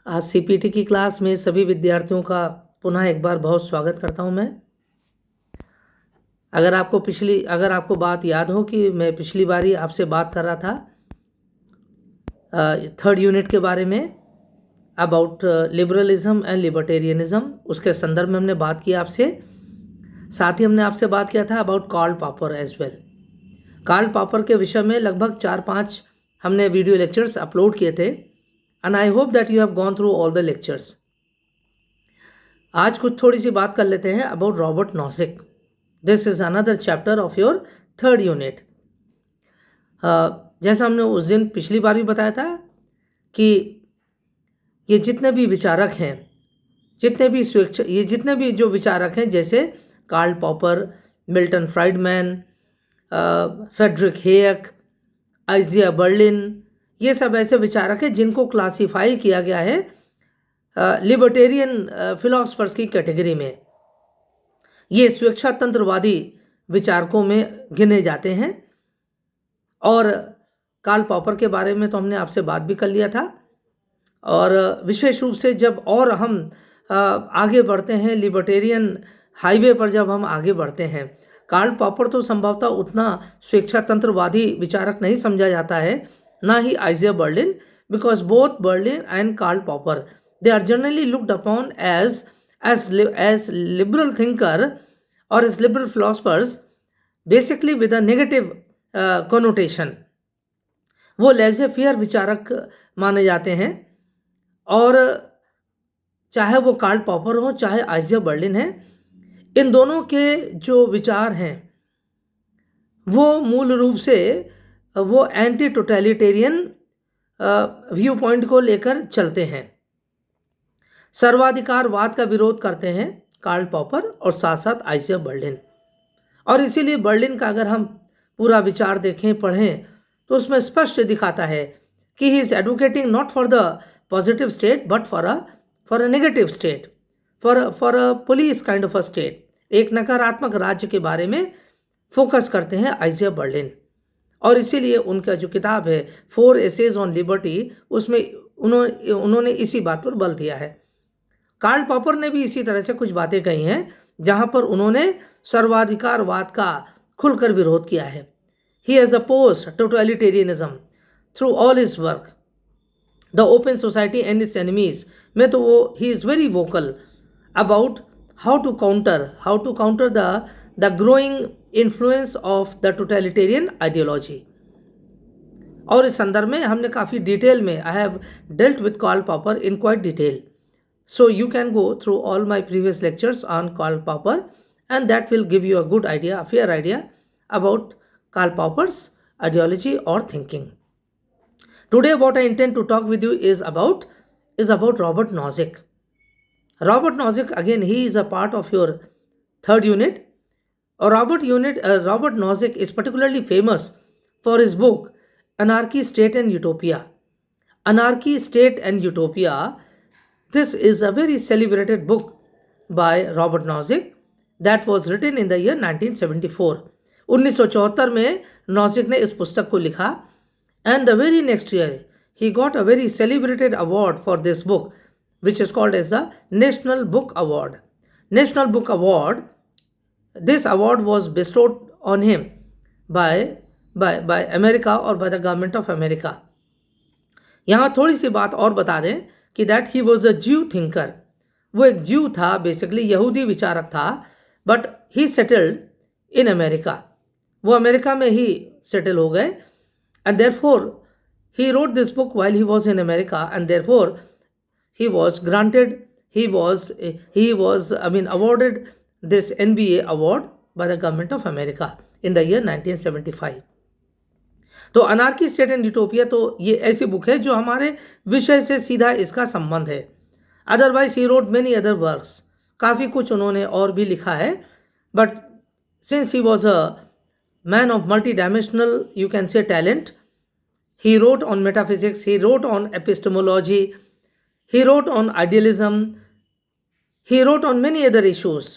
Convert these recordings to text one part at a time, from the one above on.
आज सीपीटी की क्लास में सभी विद्यार्थियों का पुनः एक बार बहुत स्वागत करता हूं मैं। अगर आपको बात याद हो कि मैं पिछली बारी आपसे बात कर रहा था थर्ड यूनिट के बारे में, अबाउट लिबरलिज्म एंड लिबर्टेरियनिज्म, उसके संदर्भ में हमने बात की आपसे। साथ ही हमने आपसे बात किया था about Karl Popper as well. Karl Popper के विषय में लगभग 4-5 हमने वीडियो लेक्चर्स अपलोड किए थे, and I hope that you have gone through all the lectures. आज कुछ थोड़ी सी बात कर लेते हैं about Robert Nozick. This is another chapter of your third unit. जैसा हमने उस दिन पिछली बार भी बताया था कि ये जितने भी विचारक हैं, जितने भी जो विचारक हैं, जैसे Karl Popper, Milton Friedman, Friedrich Hayek, Isaiah Berlin, ये सब ऐसे विचारक हैं जिनको क्लासीफाई किया गया है लिबर्टेरियन फिलोसफर्स की कैटेगरी में। ये स्वेच्छातंत्रवादी विचारकों में गिने जाते हैं। और कार्ल पॉपर के बारे में तो हमने आपसे बात भी कर लिया था। और विशेष रूप से जब और हम आगे बढ़ते हैं लिबर्टेरियन हाईवे पर, जब हम आगे बढ़ते हैं, कार्ल पॉपर तो संभवतः उतना स्वेच्छातंत्रवादी विचारक नहीं समझा जाता है, ना ही Isaiah Berlin, because both Berlin and Karl Popper, they are generally looked upon as liberal thinker or as liberal philosophers, basically with a negative connotation. वो लेज़े फेयर विचारक माने जाते हैं। और चाहे वो कार्ल पॉपर हो, चाहे आइजिया बर्लिन है, इन दोनों के जो विचार हैं वो मूल रूप से वो एंटी टोटलिटेरियन व्यू पॉइंट को लेकर चलते हैं। सर्वाधिकारवाद का विरोध करते हैं कार्ल पॉपर और साथ साथ आइजिया बर्लिन। और इसीलिए बर्लिन का अगर हम पूरा विचार देखें, पढ़ें, तो उसमें स्पष्ट दिखाता है कि he is advocating not for the positive state but for a negative state, for a police kind of a state. एक नकारात्मक राज्य के बारे में फोकस करते हैं आइजिया बर्लिन। और इसीलिए उनका जो किताब है 4 एसेज ऑन लिबर्टी, उसमें उन्होंने इसी बात पर बल दिया है। कार्ल पॉपर ने भी इसी तरह से कुछ बातें कही हैं जहां पर उन्होंने सर्वाधिकारवाद का खुलकर विरोध किया है। He has opposed totalitarianism through all his work. The open society and its enemies में तो वो he is very vocal about how to counter the growing influence of the totalitarian ideology. और इस संदर्भ में हमने काफ़ी डिटेल में I have dealt with Karl Popper in quite detail, so you can go through all my previous lectures on Karl Popper and that will give you a good idea, fair idea about Karl Popper's ideology और thinking. Today what I intend to talk with you is about Robert Nozick. Robert Nozick, again, he is a part of your third unit. Robert Nozick is particularly famous for his book Anarchy, State and Utopia. Anarchy, State and Utopia. This is a very celebrated book by Robert Nozick that was written in the year 1974. 1974 में Nozick ने इस पुस्तक को लिखा, and the very next year he got a very celebrated award for this book, which is called as the National Book Award. National Book Award, this award was bestowed on him by America or by the government of America. यहाँ थोड़ी सी बात और बता दें कि that he was a Jew thinker. वो एक ज्यू था, बेसिकली यहूदी विचारक था, but he settled in America. वो अमेरिका में ही सेटल हो गए, and therefore he wrote this book while he was in America, and therefore he was awarded this NBA award by the government of America in the year 1975. तो anarchy, state and utopia तो ये ऐसी book है जो हमारे विषय से सीधा इसका संबंध है। Otherwise he wrote many other works, काफ़ी कुछ उन्होंने और भी लिखा है, but since he was a man of multi dimensional, you can say, talent, he wrote on metaphysics, he wrote on epistemology, he wrote on idealism, he wrote on many other issues.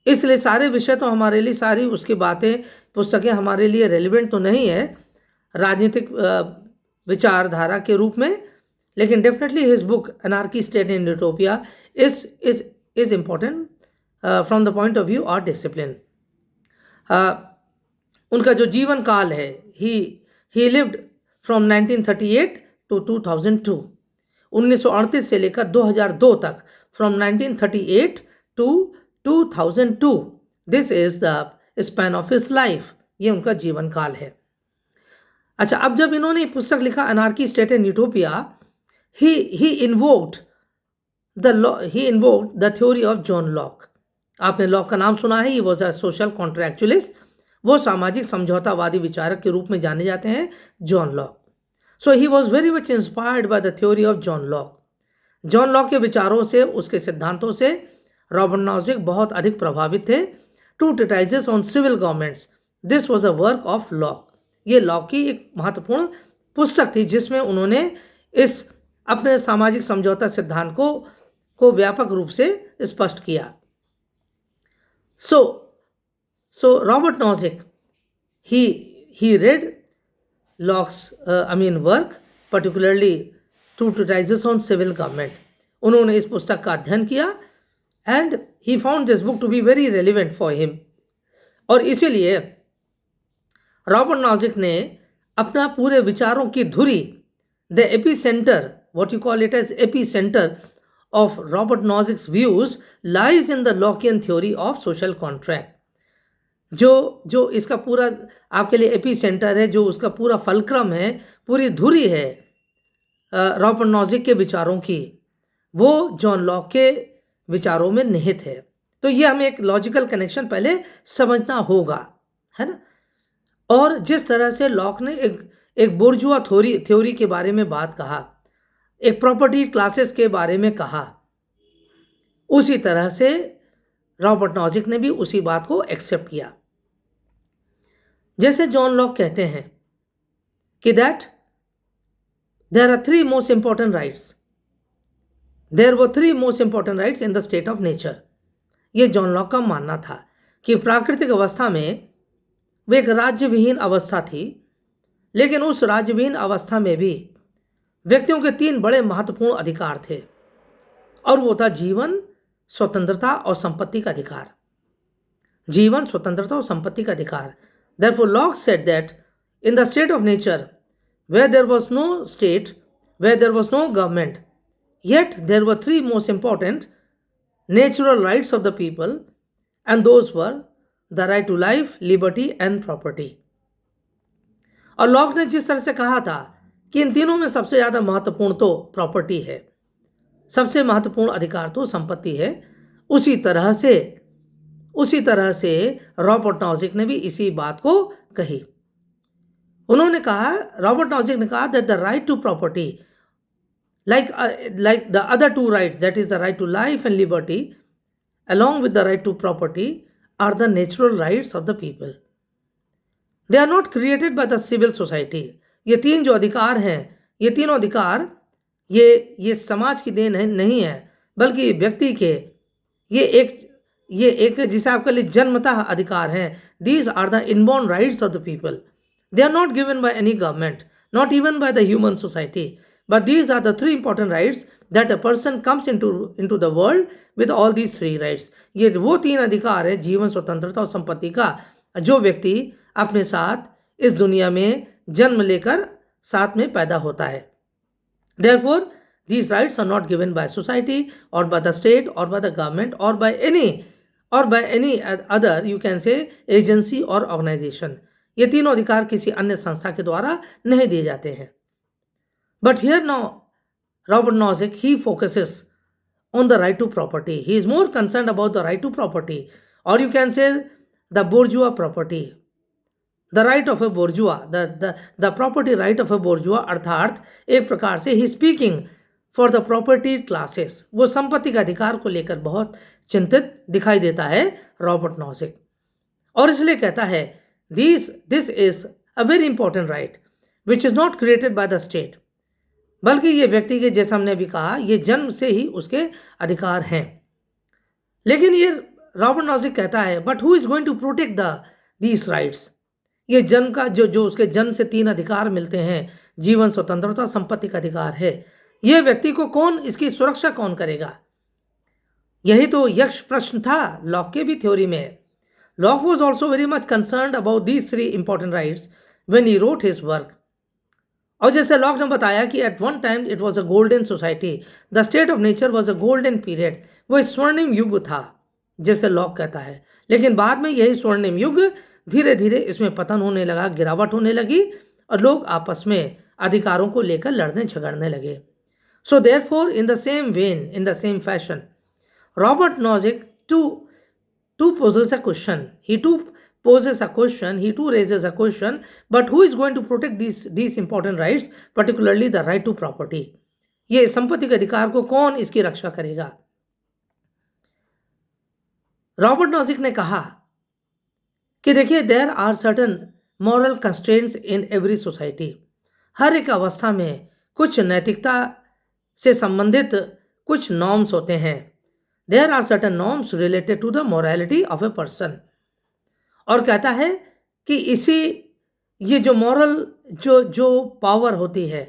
इसलिए सारे विषय तो हमारे लिए, सारी उसकी बातें, पुस्तकें हमारे लिए रेलिवेंट तो नहीं है राजनीतिक विचारधारा के रूप में, लेकिन definitely his book anarchy state in utopia is important from the point of view और डिसिप्लिन। उनका जो जीवन काल है, ही लिव्ड फ्रॉम 1938 टू 2002, 1938 से लेकर 2002 तक, from 1938 to 2002, this is the span of his life, ये उनका जीवन काल है। अच्छा, अब जब इन्होंने पुस्तक लिखा anarchy state in utopia, he invoked the theory of John Locke. आपने लॉक का नाम सुना है, ही वॉज अ सोशल कॉन्ट्रैक्चुअलिस्ट, वो सामाजिक समझौतावादी विचारक के रूप में जाने जाते हैं, John Locke. So he was very much inspired by the theory of John Locke. John Locke के विचारों से, उसके सिद्धांतों से रॉबर्ट नॉजिक बहुत अधिक प्रभावित थे। Two treatises on civil governments, this was a work of Locke. ये लॉक की एक महत्वपूर्ण पुस्तक थी जिसमें उन्होंने इस अपने सामाजिक समझौता सिद्धांत को व्यापक रूप से स्पष्ट किया। So Robert Nozick, he read Locke's work, particularly Two Treatises on Civil Government. उन्होंने इस पुस्तक का अध्ययन किया and he found this book to be very relevant for him. और इसीलिए रॉबर्ट नॉजिक ने अपना पूरे विचारों की धुरी, the epicentre, what you call it as epicenter of Robert Nozick's views lies in the Lockean theory of social contract. जो इसका पूरा आपके लिए एपिसेंटर है, जो उसका पूरा फलक्रम है, पूरी धुरी है रॉबर्ट नॉजिक के विचारों की, वो जॉन लॉक के विचारों में निहित है। तो ये हमें एक लॉजिकल कनेक्शन पहले समझना होगा, है ना। और जिस तरह से लॉक ने एक बोर्जुआ थ्योरी के बारे में बात कहा, एक प्रॉपर्टी क्लासेस के बारे में कहा, उसी तरह से रॉबर्ट नॉजिक ने भी उसी बात को एक्सेप्ट किया। जैसे जॉन लॉक कहते हैं कि that there are three most important rights, there were three most important rights in the state of nature. ये जॉन लॉक का मानना था कि प्राकृतिक अवस्था में वो एक राज्यविहीन अवस्था थी, लेकिन उस राज्यविहीन अवस्था में भी व्यक्तियों के तीन बड़े महत्वपूर्ण अधिकार थे, और वो था जीवन, स्वतंत्रता और संपत्ति का अधिकार। जीवन, स्वतंत्रता और संपत्ति का अधिकार। Therefore, Locke said that in the state of nature, where there was no state, where there was no government, yet there were three most important natural rights of the people, and those were the right to life, liberty and property. और lock ने जिस तरह से कहा था कि इन तीनों में सबसे ज़्यादा महत्वपूर्ण तो प्रॉपर्टी है, सबसे महत्वपूर्ण अधिकार तो संपत्ति है, उसी तरह से रॉबर्ट नॉजिक ने भी इसी बात को कही। उन्होंने कहा, रॉबर्ट नॉजिक ने कहा that the right to property, like the other two rights, that is the right to life and liberty, along with the right to property, are the natural rights of the people. They are not created by the civil society. ये तीन जो अधिकार हैं, ये तीनों अधिकार ये समाज की देन नहीं है, बल्कि व्यक्ति के ये एक जिसे आपके लिए जन्मतः अधिकार हैं। These are the inborn rights of the people. They are not given by any government, not even by the human society, but these are the three important rights that a person comes into the world with all these three rights. ये वो तीन अधिकार है, जीवन, स्वतंत्रता और संपत्ति का, जो व्यक्ति अपने साथ इस दुनिया में जन्म लेकर साथ में पैदा होता है। Therefore, these rights are not given by society or by the state or by the government or by any other, you can say, agency or organization. ये तीनों अधिकार किसी अन्य संस्था के द्वारा नहीं दिए जाते हैं। But here now, Robert Nozick, he focuses on the right to property. He is more concerned about the right to property, or you can say the bourgeois property. The right of a bourgeois, the property right of a bourgeois, अर्थात एक प्रकार से he speaking for the property classes. वो संपत्ति का अधिकार को लेकर बहुत चिंतित दिखाई देता है रॉबर्ट नॉजिक, और इसलिए कहता है this is a very important right which is not created by the state, बल्कि ये व्यक्ति के, जैसा हमने अभी कहा, ये जन्म से ही उसके अधिकार हैं। लेकिन ये रॉबर्ट नॉजिक कहता है, but who is going to protect these rights. ये जन्म का जो उसके जन्म से तीन अधिकार मिलते हैं, जीवन, स्वतंत्रता, संपत्ति का अधिकार है, यह व्यक्ति को कौन, इसकी सुरक्षा कौन करेगा? यही तो यक्ष प्रश्न था लॉक के भी थ्योरी में। Locke was also very much concerned about these 3 important rights when he wrote his work. और जैसे लॉक ने बताया कि at one time it was a golden society, the state of nature was a golden period, वो स्वर्णिम युग था जैसे लॉक कहता है। लेकिन बाद में यही स्वर्णिम युग धीरे धीरे इसमें पतन होने लगा, गिरावट होने लगी और लोग आपस में अधिकारों को लेकर लड़ने झगड़ने लगे। So therefore in the same when, in the same fashion, Robert Nozick too poses a question. He too poses a question. He too raises a question. But who is going to protect these important rights, particularly the right to property? ये संपत्ति के अधिकार को कौन इसकी रक्षा करेगा? Robert Nozick ने कहा कि देखिए, there are certain moral constraints in every society. हर एक अवस्था में कुछ नैतिकता से संबंधित कुछ नॉर्म्स होते हैं। There are certain norms related to the morality of a person। और कहता है कि ये जो मॉरल जो पावर होती है,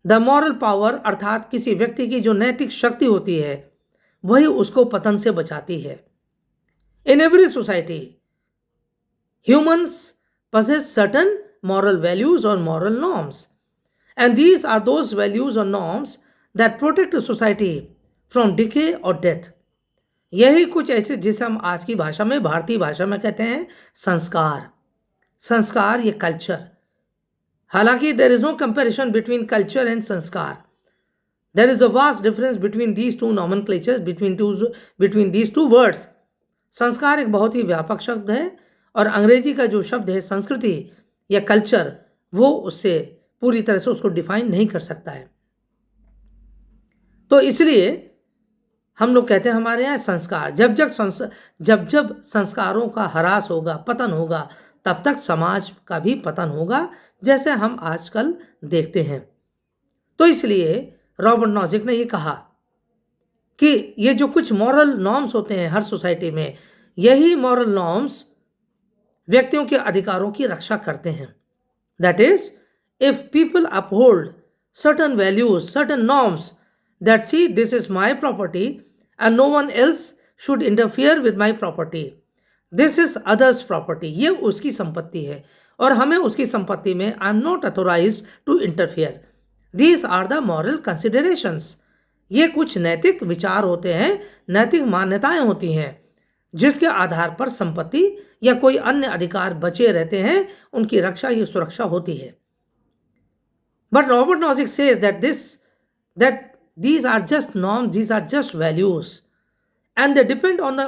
द मॉरल पावर अर्थात किसी व्यक्ति की जो नैतिक शक्ति होती है, वही उसको पतन से बचाती है। इन every society humans possess certain moral values or moral norms, and these are those values or norms that protect a society from decay और डेथ। यही कुछ ऐसे जिसे हम आज की भाषा में, भारतीय भाषा में कहते हैं संस्कार। संस्कार ये कल्चर, हालांकि there is no comparison between culture and sanskar. There is a vast difference between these two nomenclatures, between these two words. संस्कार एक बहुत ही व्यापक शब्द है और अंग्रेजी का जो शब्द है संस्कृति या कल्चर, वो उससे पूरी तरह से उसको डिफाइन नहीं कर सकता है। तो इसलिए हम लोग कहते हैं हमारे यहाँ संस्कार, जब जब संस्कारों का ह्रास होगा, पतन होगा, तब तक समाज का भी पतन होगा, जैसे हम आजकल देखते हैं। तो इसलिए रॉबर्ट नॉजिक ने ये कहा कि ये जो कुछ मॉरल नॉर्म्स होते हैं हर सोसाइटी में, यही मॉरल नॉर्म्स व्यक्तियों के अधिकारों की रक्षा करते हैं। That is, if people uphold certain values, certain norms that see this is my property and no one else should interfere with my property, this is others property, ये उसकी संपत्ति है और हमें उसकी संपत्ति में I am not authorized to interfere, these are the moral considerations। ये कुछ नैतिक विचार होते हैं, नैतिक मान्यताएं होती हैं जिसके आधार पर संपत्ति या कोई अन्य अधिकार बचे रहते हैं, उनकी रक्षा या सुरक्षा होती है। But Robert Nozick says that these are just norms, these are just values, and they depend on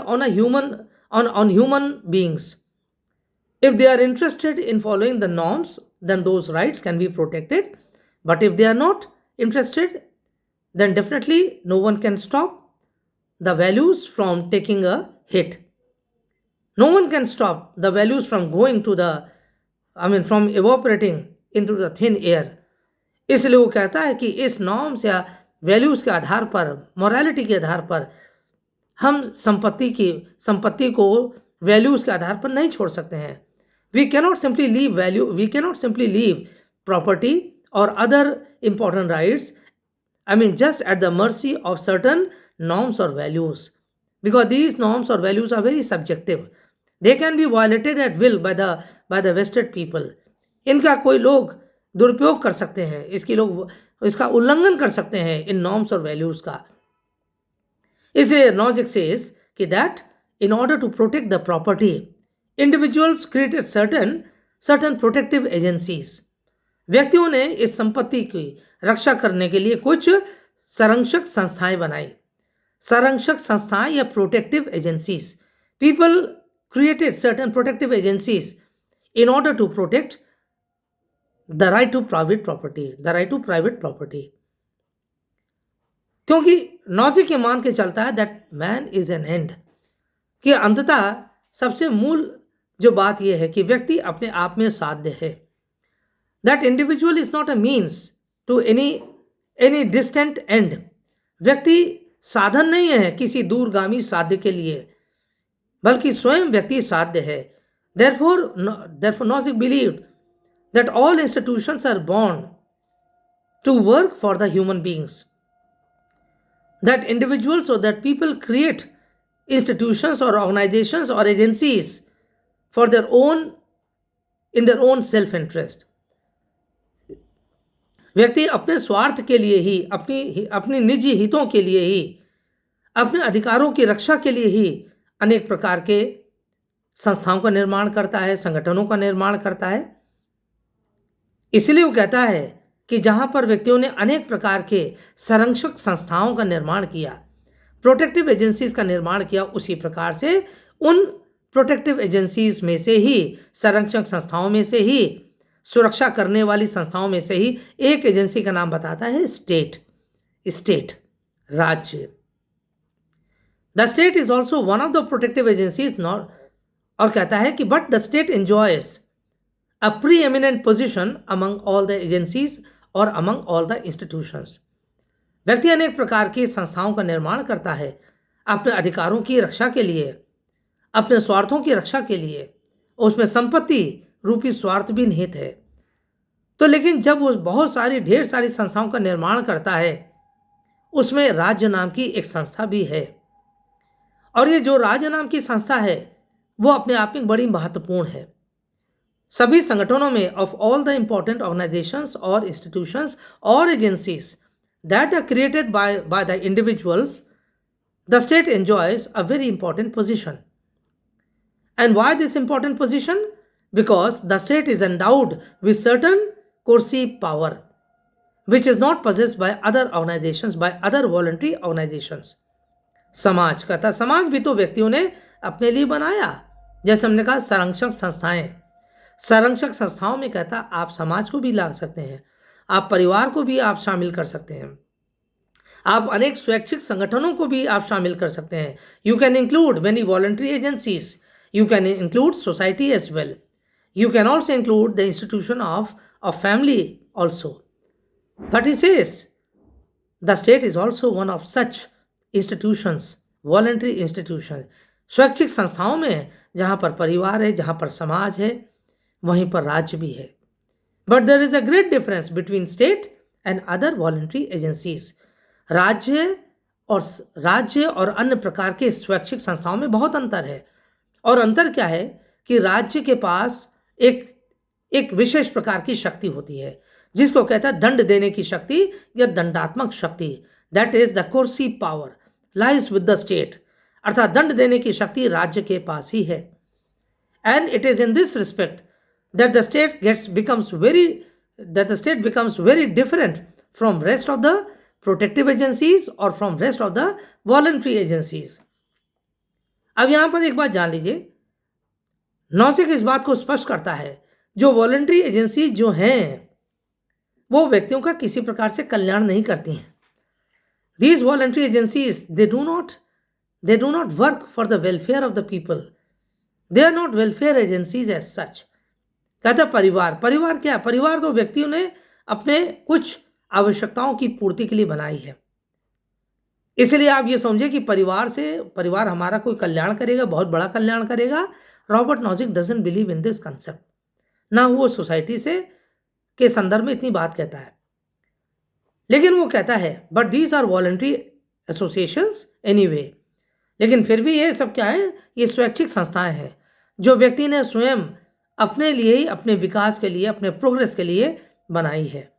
human beings. If they are interested in following the norms, then those rights can be protected. But if they are not interested, then definitely no one can stop the values from taking a hit. No one can stop the values from going to from evaporating into the thin air। इसलिए वो कहता है कि इस norms या values के आधार पर, morality के आधार पर हम संपत्ति को वैल्यूज के आधार पर नहीं छोड़ सकते हैं। We cannot simply leave property और other important rights just at the mercy of certain norms और वैल्यूज, बिकॉज दीज नॉर्म्स और values are very subjective. They can be violated at will by the vested people. इनका कोई लोग दुरुपयोग कर सकते हैं, इसका उल्लंघन कर सकते हैं इन नॉर्म्स और वैल्यूज का। इसलिए नॉजिक सेज कि that in order to protect the property, individuals created certain protective agencies. व्यक्तियों ने इस संपत्ति की रक्षा करने के लिए कुछ संरक्षक संस्थाएं बनाई। संरक्षक संस्थाएं या protective agencies. People created certain protective agencies in order to protect the right to private property, क्योंकि नॉजिक ये मान के चलता है that man is an end, कि अंततः सबसे मूल जो बात यह है कि व्यक्ति अपने आप में साध्य है। That individual is not a means to any distant end. व्यक्ति साधन नहीं है किसी दूरगामी साध्य के लिए, बल्कि स्वयं व्यक्ति साध्य है। Therefore Nozick believed that all institutions are born to work for the human beings. That individuals or that people create institutions or organizations or agencies for their own in their own self interest. व्यक्ति अपने स्वार्थ के लिए ही अपनी निजी हितों के लिए ही अपने अधिकारों की रक्षा के लिए ही अनेक प्रकार के संस्थाओं का निर्माण करता है, संगठनों का निर्माण करता है। इसलिए वो कहता है कि जहां पर व्यक्तियों ने अनेक प्रकार के संरक्षक संस्थाओं का निर्माण किया, प्रोटेक्टिव एजेंसीज का निर्माण किया, उसी प्रकार से उन प्रोटेक्टिव एजेंसीज में से ही, संरक्षक संस्थाओं में से ही, सुरक्षा करने वाली संस्थाओं में से ही एक एजेंसी का नाम बताता है स्टेट, राज्य। The state is also one of the protective agencies, और कहता है कि but the state enjoys a pre eminent position among all the agencies और अमंग ऑल द इंस्टीट्यूशंस। व्यक्ति अनेक प्रकार की संस्थाओं का निर्माण करता है अपने अधिकारों की रक्षा के लिए, अपने स्वार्थों की रक्षा के लिए, उसमें संपत्ति रूपी स्वार्थ भी निहित है। तो लेकिन जब वो बहुत सारी ढेर सारी संस्थाओं का निर्माण करता है, उसमें राज्य नाम की एक संस्था भी है, और ये जो राज्य नाम की संस्था है वो अपने आप में बड़ी महत्वपूर्ण है। सभी संगठनों में of all the important organizations और इंस्टीट्यूशंस और agencies that are created by the individuals, the state enjoys a very important position. And why this important position? Because the state is endowed with certain coercive power which is not possessed by other organizations, by other voluntary organizations. समाज कहता, समाज भी तो व्यक्तियों ने अपने लिए बनाया। जैसे हमने कहा संरक्षक संस्थाएं, संरक्षक संस्थाओं में कहता आप समाज को भी ला सकते हैं, आप परिवार को भी आप शामिल कर सकते हैं, आप अनेक स्वैच्छिक संगठनों को भी आप शामिल कर सकते हैं। You can include many voluntary agencies, you can include society as well, you can also include the institution of family also. But he says the state is also one of such institutions, voluntary institutions. स्वैच्छिक संस्थाओं में जहाँ पर परिवार है, जहाँ पर समाज है, वहीं पर राज्य भी है। But there is a great difference between state and other voluntary agencies. राज्य और अन्य प्रकार के स्वैच्छिक संस्थाओं में बहुत अंतर है। और अंतर क्या है कि राज्य के पास एक विशेष प्रकार की शक्ति होती है जिसको कहता है दंड देने की शक्ति या दंडात्मक शक्ति। That is the coercive power lies with the state, अर्थात दंड देने की शक्ति राज्य के पास ही है। And it is in this respect that the state becomes very different from rest of the protective agencies और from rest of the voluntary agencies. अब यहां पर एक बात जान लीजिए, नौसिख इस बात को स्पष्ट करता है जो वॉलंटरी एजेंसीज जो हैं वो व्यक्तियों का किसी प्रकार से कल्याण नहीं करती हैं। These voluntary agencies they do not work for the welfare of the people, they are not welfare agencies as such. कहता परिवार क्या? परिवार तो व्यक्तियों ने अपने कुछ आवश्यकताओं की पूर्ति के लिए बनाई है। इसलिए आप ये समझे कि परिवार हमारा कोई कल्याण करेगा, बहुत बड़ा कल्याण करेगा। Robert Nozick doesn't believe in this concept. ना वो सोसाइटी से के संदर्भ में इतनी बात कहता है, लेकिन वो कहता है but these are voluntary associations anyway. लेकिन फिर भी ये सब क्या है? ये स्वैच्छिक संस्थाएं हैं जो व्यक्ति ने स्वयं अपने लिए ही, अपने विकास के लिए, अपने प्रोग्रेस के लिए बनाई है।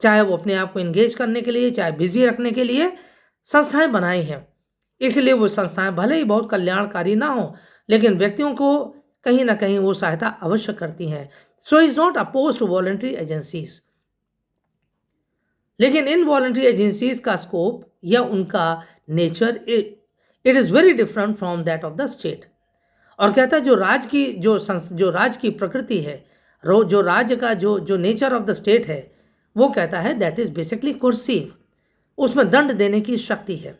चाहे वो अपने आप को एंगेज करने के लिए, चाहे बिजी रखने के लिए संस्थाएं बनाई हैं। इसलिए वो संस्थाएं भले ही बहुत कल्याणकारी ना हो, लेकिन व्यक्तियों को कहीं ना कहीं वो सहायता अवश्य करती हैं। So is not oppose to voluntary agencies. लेकिन इन वॉलंटरी एजेंसीज का स्कोप या उनका nature it is very different from that of the state. और कहता है जो राज्य की प्रकृति है, जो राज्य का जो नेचर ऑफ द स्टेट है, वो कहता है दैट इज बेसिकली कोर्सिव। उसमें दंड देने की शक्ति है,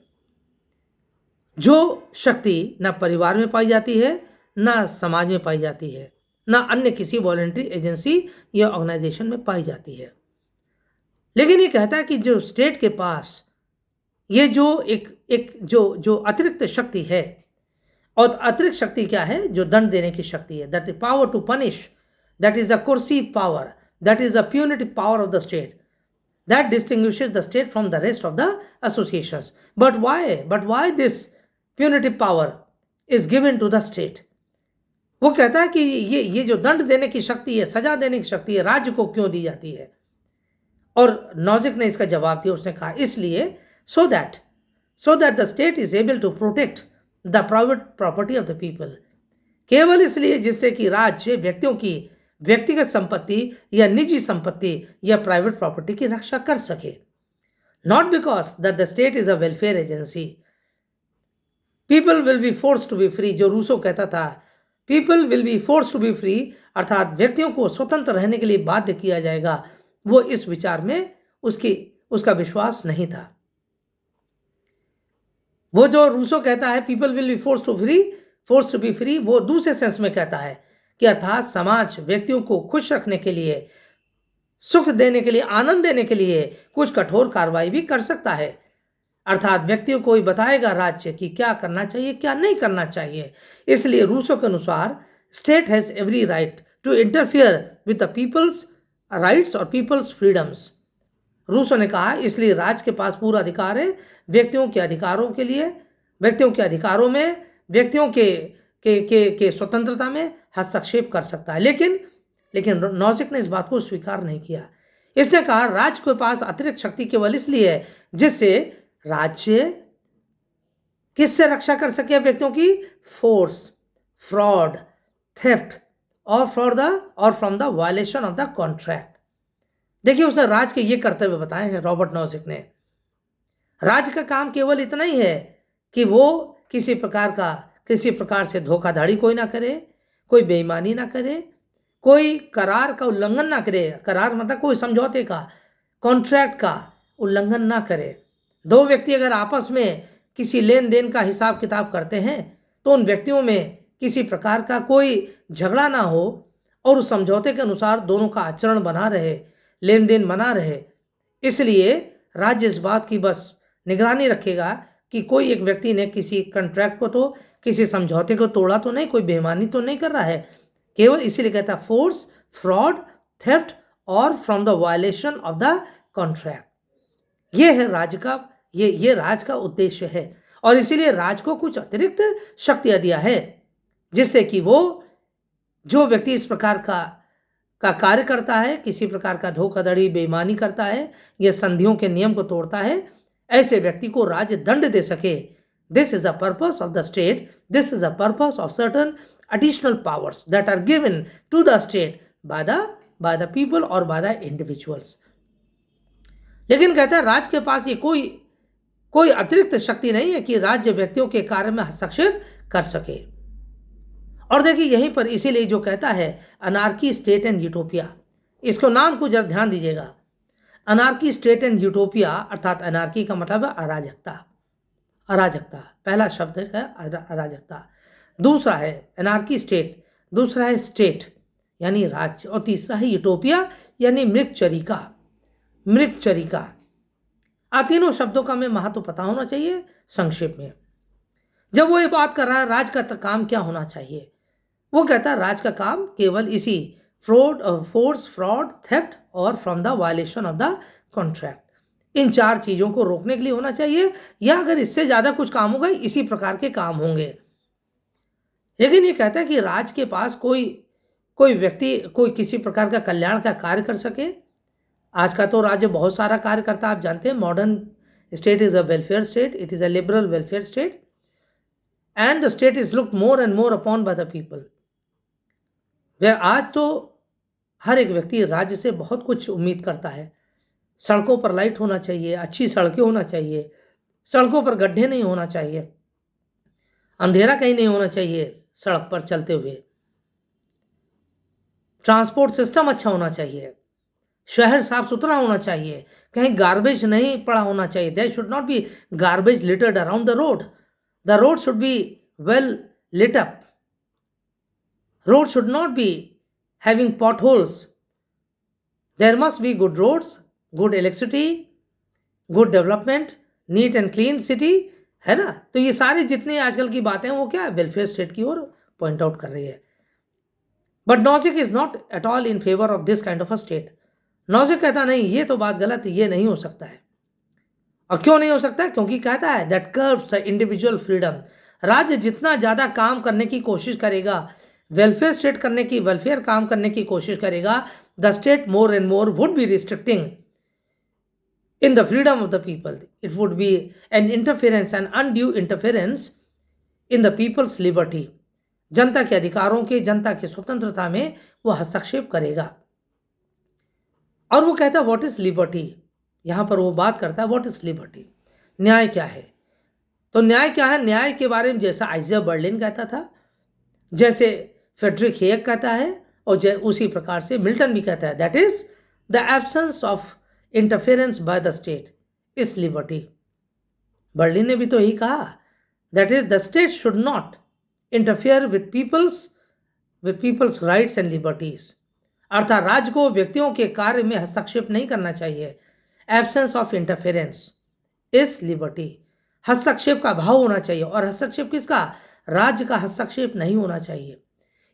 जो शक्ति ना परिवार में पाई जाती है, ना समाज में पाई जाती है, ना अन्य किसी वॉलंटरी एजेंसी या ऑर्गेनाइजेशन में पाई जाती है। लेकिन ये कहता है कि जो स्टेट के पास ये जो अतिरिक्त शक्ति है, और अतिरिक्त शक्ति क्या है? जो दंड देने की शक्ति है, that is power to punish, that is the coercive power, that is the punitive power of the state. that distinguishes the state from the rest of the associations. But why this punitive power is given to the state? वो कहता है कि ये जो दंड देने की शक्ति है, सजा देने की शक्ति है, राज्य को क्यों दी जाती है? और नॉजिक ने इसका जवाब दिया, उसने कहा इसलिए so that the state is able to protect the private property of the people. केवल इसलिए जिससे कि राज्य व्यक्तियों की व्यक्तिगत संपत्ति या निजी संपत्ति या प्राइवेट प्रॉपर्टी की रक्षा कर सके. Not because that the state is a welfare agency. People will be forced to be free. जो रूसो कहता था people will be forced to be free, अर्थात व्यक्तियों को स्वतंत्र रहने के लिए बाध्य किया जाएगा, वो इस विचार में उसका विश्वास नहीं था. वो जो रूसो कहता है people will be force to be free, वो दूसरे सेंस में कहता है कि अर्थात समाज व्यक्तियों को खुश रखने के लिए, सुख देने के लिए, आनंद देने के लिए कुछ कठोर कार्रवाई भी कर सकता है. अर्थात व्यक्तियों को ही बताएगा राज्य कि क्या करना चाहिए, क्या नहीं करना चाहिए. इसलिए रूसो के अनुसार state has every right to interfere with the people's rights और पीपल्स फ्रीडम्स. रूसो ने कहा इसलिए राज्य के पास पूरा अधिकार है व्यक्तियों के अधिकारों के लिए, व्यक्तियों के अधिकारों में, व्यक्तियों के स्वतंत्रता में हस्तक्षेप कर सकता है. लेकिन नॉजिक ने इस बात को स्वीकार नहीं किया. इसने कहा राज्य के पास अतिरिक्त शक्ति केवल इसलिए है जिससे राज्य किससे रक्षा कर सके व्यक्तियों की? फोर्स, फ्रॉड, थेफ्ट और from the violation of the contract. देखिए उसने राज्य के ये कर्तव्य बताए हैं रॉबर्ट नॉजिक ने. राज्य का काम केवल इतना ही है कि वो किसी प्रकार से धोखाधड़ी कोई ना करे, कोई बेईमानी ना करे, कोई करार का उल्लंघन ना करे. करार मतलब कोई समझौते का, कॉन्ट्रैक्ट का उल्लंघन ना करे. दो व्यक्ति अगर आपस में किसी लेन देन का हिसाब किताब करते हैं तो उन व्यक्तियों में किसी प्रकार का कोई झगड़ा ना हो और उस समझौते के अनुसार दोनों का आचरण बना रहे, लेन देन बना रहे. इसलिए राज्य इस बात की बस निगरानी रखेगा कि कोई एक व्यक्ति ने किसी कॉन्ट्रैक्ट को, तो किसी समझौते को तोड़ा तो नहीं, कोई बेईमानी तो नहीं कर रहा है. केवल इसीलिए कहता है फोर्स, फ्रॉड, थेफ्ट और from the violation of the contract. ये है राज्य का, ये राज्य का उद्देश्य है. और इसीलिए राज्य को कुछ अतिरिक्त शक्तियां दिया है जिससे कि वो जो व्यक्ति इस प्रकार का कार्य करता है, किसी प्रकार का धोखाधड़ी, बेईमानी करता है या संधियों के नियम को तोड़ता है, ऐसे व्यक्ति को राज्य दंड दे सके. This is the purpose of the state, this is the purpose of certain additional powers that are given to the state by the people or by the individuals. लेकिन कहता है राज्य के पास ये कोई अतिरिक्त शक्ति नहीं है कि राज्य व्यक्तियों के कार्य में हस्तक्षेप कर सके. और देखिए यहीं पर इसीलिए जो कहता है अनार्की, स्टेट एंड यूटोपिया, इसको नाम को जरा ध्यान दीजिएगा. अनार्की, स्टेट एंड यूटोपिया अर्थात अनार्की का मतलब है अराजकता. पहला शब्द है अराजकता. दूसरा है एनार्की स्टेट, दूसरा है स्टेट यानी राज्य, और तीसरा है यूटोपिया यानी मृगचरिका. तीनों शब्दों का हमें महत्व पता होना चाहिए. संक्षेप में जब वो ये बात कर रहा है राज्य का काम क्या होना चाहिए, वो कहता है राज्य का काम केवल इसी फोर्स, फ्रॉड, थेफ्ट और from the violation of the contract, इन चार चीजों को रोकने के लिए होना चाहिए. या अगर इससे ज्यादा कुछ काम होगा इसी प्रकार के काम होंगे. लेकिन ये कहता है कि राज्य के पास कोई व्यक्ति कोई किसी प्रकार का कल्याण का कार्य कर सके. आज का तो राज्य बहुत सारा कार्य करता है, आप जानते हैं. Modern state is a welfare state, it is a liberal welfare state and the state is looked more and more upon by the people. आज तो हर एक व्यक्ति राज्य से बहुत कुछ उम्मीद करता है. सड़कों पर लाइट होना चाहिए, अच्छी सड़कें होना चाहिए, सड़कों पर गड्ढे नहीं होना चाहिए, अंधेरा कहीं नहीं होना चाहिए सड़क पर चलते हुए, ट्रांसपोर्ट सिस्टम अच्छा होना चाहिए, शहर साफ सुथरा होना चाहिए, कहीं गार्बेज नहीं पड़ा होना चाहिए. There should not be garbage littered around the road. The road should be well lit up. Road should not be having potholes. There must be good roads, good electricity, good development, neat and clean city, है ना. तो ये सारी जितनी आजकल की बातें हैं वो क्या है, वेलफेयर स्टेट की ओर पॉइंट आउट कर रही है. But Nozick is not at all in favour of this kind of a state. Nozick कहता नहीं, ये तो बात गलत है, ये नहीं हो सकता है। और क्यों नहीं हो सकता? क्योंकि कहता है that curves the individual freedom. राज्य जितना ज़्यादा काम करने की कोशिश करेगा, वेलफेयर काम करने की कोशिश करेगा, the state more and more would be restricting in the freedom of the people. It would be an interference, an undue interference in the people's liberty. जनता के अधिकारों के, जनता की स्वतंत्रता में वो हस्तक्षेप करेगा। और वो कहता है व्हाट इज लिबर्टी। यहां पर वो बात करता है व्हाट इज लिबर्टी, न्याय क्या है। तो न्याय क्या है? न्याय के बारे में जैसा आइजिया बर्लिन कहता था, जैसे फ्रेडरिक हेयक कहता है, और उसी प्रकार से मिल्टन भी कहता है, that is the absence of interference by the state is liberty. Berlin ने भी तो यही कहा, that is the state should not interfere with people's rights and liberties. अर्थात राज्य को व्यक्तियों के कार्य में हस्तक्षेप नहीं करना चाहिए। Absence of interference is liberty. हस्तक्षेप का भाव होना चाहिए, और हस्तक्षेप किसका? राज्य का हस्तक्षेप नहीं होना चाहिए।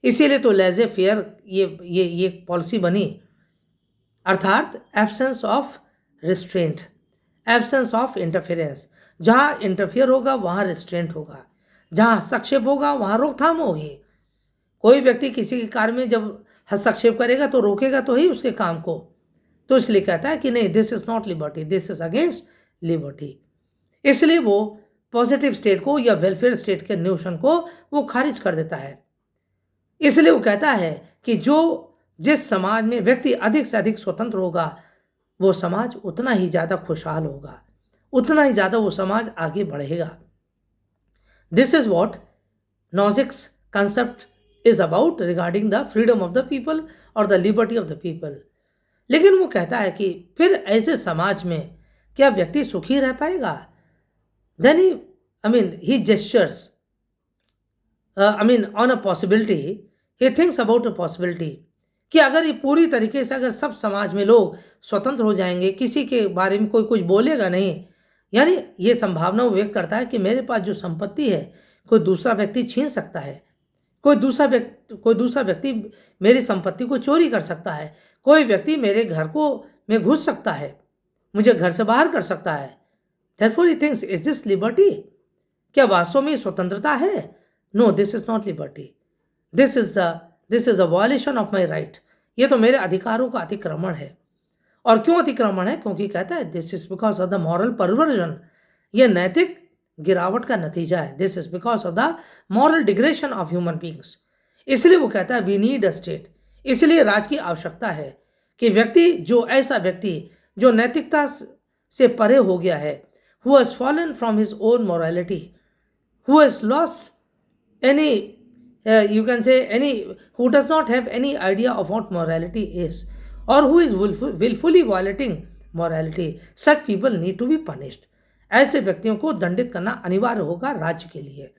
इसीलिए तो लेजे फेयर ये पॉलिसी बनी, अर्थात absence of restraint, absence of interference. जहाँ इंटरफेयर होगा वहाँ रिस्ट्रेंट होगा, जहाँ हस्तक्षेप होगा वहाँ रोकथाम होगी। कोई व्यक्ति किसी के कार्य में जब हस्तक्षेप करेगा तो रोकेगा तो ही उसके काम को। तो इसलिए कहता है कि नहीं, this is not liberty, this is against liberty. इसलिए वो पॉजिटिव स्टेट को या वेलफेयर स्टेट के नोशन को वो खारिज कर देता है। इसलिए वो कहता है कि जिस समाज में व्यक्ति अधिक से अधिक स्वतंत्र होगा, वो समाज उतना ही ज़्यादा खुशहाल होगा, उतना ही ज़्यादा वो समाज आगे बढ़ेगा। This is what Nozick's concept is about regarding the freedom of the people और the liberty of the people. लेकिन वो कहता है कि फिर ऐसे समाज में क्या व्यक्ति सुखी रह पाएगा? Then he gestures on a possibility, he thinks about a possibility कि अगर ये पूरी तरीके से, अगर सब समाज में लोग स्वतंत्र हो जाएंगे, किसी के बारे में कोई कुछ बोलेगा नहीं, यानी ये संभावना वो व्यक्त करता है कि मेरे पास जो संपत्ति है कोई दूसरा व्यक्ति छीन सकता है, कोई दूसरा व्यक्ति मेरी संपत्ति को चोरी कर सकता है, कोई व्यक्ति मेरे घर में घुस सकता है, मुझे घर से बाहर कर सकता है। Therefore he thinks, is this liberty? क्या वास्तव में स्वतंत्रता है? No, this is not liberty. This is a violation of my right. ये तो मेरे अधिकारों का अतिक्रमण है। और क्यों अतिक्रमण है? क्योंकि कहता है this is because of the moral perversion. ये नैतिक गिरावट का नतीजा है। This is because of the moral degradation of human beings. इसलिए वो कहता है we need a state. इसलिए राज्य की आवश्यकता है कि ऐसा व्यक्ति जो नैतिकता से परे हो गया है, who has fallen from his own morality, who has lost who does not have any idea of what morality is, or who is willfully violating morality, such people need to be punished. ऐसे व्यक्तियों को दंडित करना अनिवार्य होगा राज्य के लिए।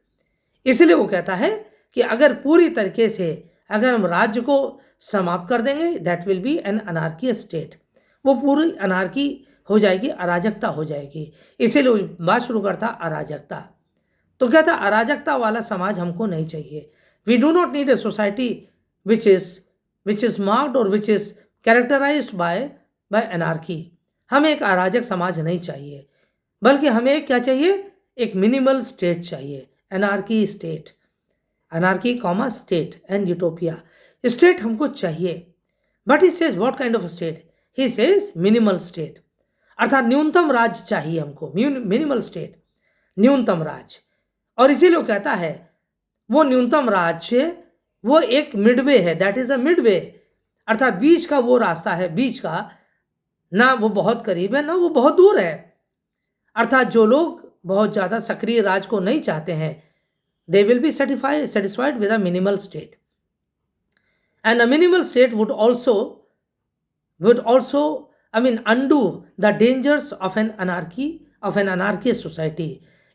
इसलिए वो कहता है कि अगर पूरी तरीके से अगर हम राज्य को समाप्त कर देंगे, that will be an anarchy state. वो पूरी अनार्की हो जाएगी, अराजकता हो जाएगी। इसीलिए बात शुरू करता अराजकता। तो कहता अराजकता वाला समाज हमको नहीं चाहिए। We do not need a society which is marked और which is characterized by anarchy. हमें एक अराजक समाज नहीं चाहिए, बल्कि हमें क्या चाहिए? एक मिनिमल स्टेट चाहिए, anarchy state, anarchy comma state and utopia state हमको चाहिए। But he says what kind of state? He says minimal state, अर्थात न्यूनतम राज्य चाहिए हमको, मिनिमल स्टेट, न्यूनतम राज्य। और इसीलिए वो कहता है वो न्यूनतम राज्य वो एक मिडवे है, दैट इज अ मिडवे, अर्थात बीच का वो रास्ता है, बीच का, ना वो बहुत करीब है ना वो बहुत दूर है। अर्थात जो लोग बहुत ज़्यादा सक्रिय राज्य को नहीं चाहते हैं, they will be satisfied with a minimal state, and a minimal state would also undo the dangers of an anarchist society.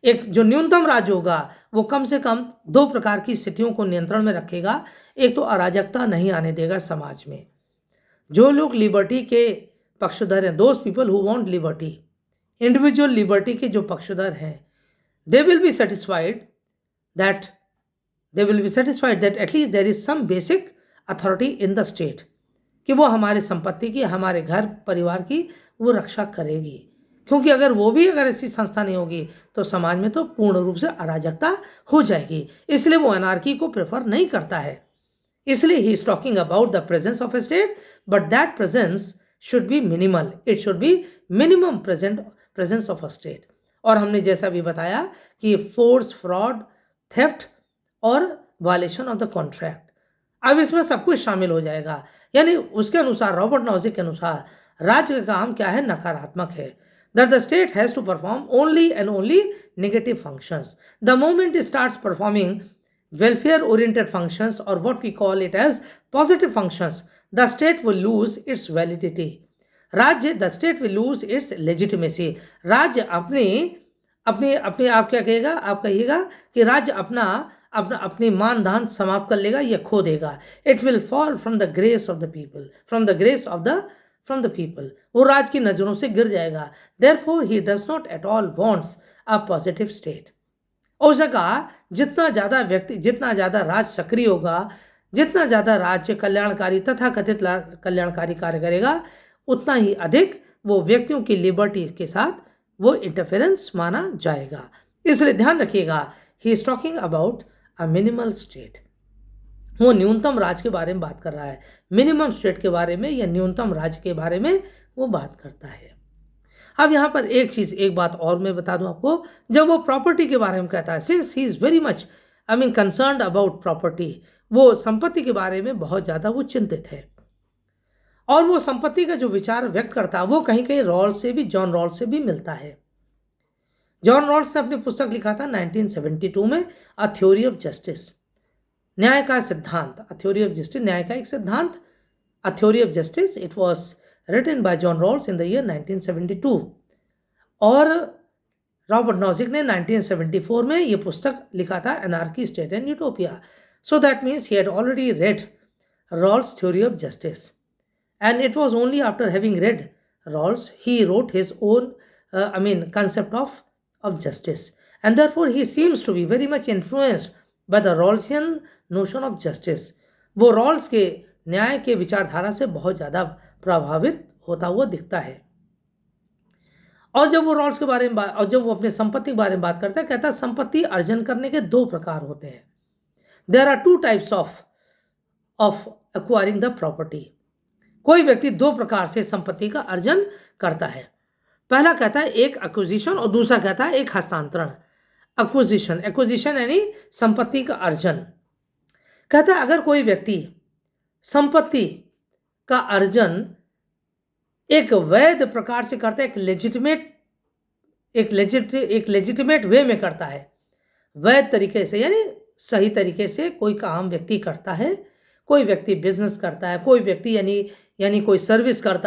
एक जो न्यूनतम राज्य होगा वो कम से कम दो प्रकार की स्थितियों को नियंत्रण में रखेगा। एक तो अराजकता नहीं आने देगा समाज में। जो लोग लिबर्टी के पक्षधर हैं, those people who want liberty, individual liberty के जो पक्षधर हैं, they will be satisfied that at least there is some basic authority in the state, कि वो हमारी संपत्ति की, हमारे घर परिवार की वो रक्षा करेगी, क्योंकि अगर ऐसी संस्था नहीं होगी तो समाज में तो पूर्ण रूप से अराजकता हो जाएगी। इसलिए वो अनार्की को प्रेफर नहीं करता है। इसलिए he is talking about the presence of A state, but that presence should be minimal, it should be minimum presence of a state. और हमने जैसा भी बताया कि फोर्स, फ्रॉड, थेफ्ट और वायलेशन ऑफ द कॉन्ट्रैक्ट, अब इसमें सब कुछ शामिल हो जाएगा। यानी उसके अनुसार, रॉबर्ट नॉजिक के अनुसार, राज्य का काम क्या है? नकारात्मक है। That the state has to perform only and only negative functions. The moment it starts performing welfare oriented functions, or what we call it as positive functions, the state will lose its validity. The state will lose its legitimacy. राज्य अपनी अपनी अपनी आप क्या कहेगा? आप कहिएगा कि राज्य अपनी मानदान समाप्त कर लेगा या खो देगा। It will fall from the grace of the people, from the grace of the people. वो राज की नजरों से गिर जाएगा। Therefore he does not at all wants a positive state. और उसने कहा जितना ज़्यादा राज सक्रिय होगा, जितना ज़्यादा राज्य कल्याणकारी तथा कथित कल्याणकारी कार्य करेगा, उतना ही अधिक वो व्यक्तियों की लिबर्टी के साथ वो इंटरफेरेंस माना जाएगा। इसलिए ध्यान रखिएगा, he is talking about a minimal state. वो न्यूनतम राज्य के बारे में बात कर रहा है, मिनिमम स्टेट के बारे में या न्यूनतम राज्य के बारे में वो बात करता है। अब यहाँ पर एक बात और मैं बता दूं आपको, जब वो प्रॉपर्टी के बारे में कहता है, since he is very much concerned about property, वो संपत्ति के बारे में बहुत ज़्यादा वो चिंतित है, और वो संपत्ति का जो विचार व्यक्त करता है वो कहीं कहीं जॉन रॉल्स से भी मिलता है। जॉन रॉल्स ने अपनी पुस्तक लिखा था 1972 में, अ थ्योरी ऑफ जस्टिस, न्याय का सिद्धांत, अ थ्योरी ऑफ जस्टिस, न्याय का एक सिद्धांत, a theory of justice. It was written by John Rawls in the year 1972, और रॉबर्ट नॉजिक ने 1974 में ये पुस्तक लिखा था, anarchy, state and utopia. So that means he had already read Rawls theory of justice, and it was only after having read Rawls he wrote his own concept of justice, and therefore he seems to be very much influenced by the Rawlsian notion of justice. वो Rawls के न्याय के विचारधारा से बहुत ज़्यादा प्रभावित होता हुआ दिखता है। और जब वो रॉल्स के बारे में और जब वो अपने संपत्ति के बारे में बात करता है, कहता है संपत्ति अर्जन करने के दो प्रकार होते हैं। There are two types of acquiring the property. कोई व्यक्ति दो प्रकार से संपत्ति का अर्जन करता है। पहला कहता है एक एक्विजिशन, और दूसरा कहता है एक हस्तांतरण। एक्विजिशन यानी संपत्ति का अर्जन। कहता है अगर कोई व्यक्ति संपत्ति का अर्जन एक वैध प्रकार से करता है, एक लेजिटिमेट वे में करता है, वैध तरीके से, यानी सही तरीके से कोई काम व्यक्ति करता है, कोई व्यक्ति बिजनेस करता है, कोई व्यक्ति यानी कोई सर्विस करता है,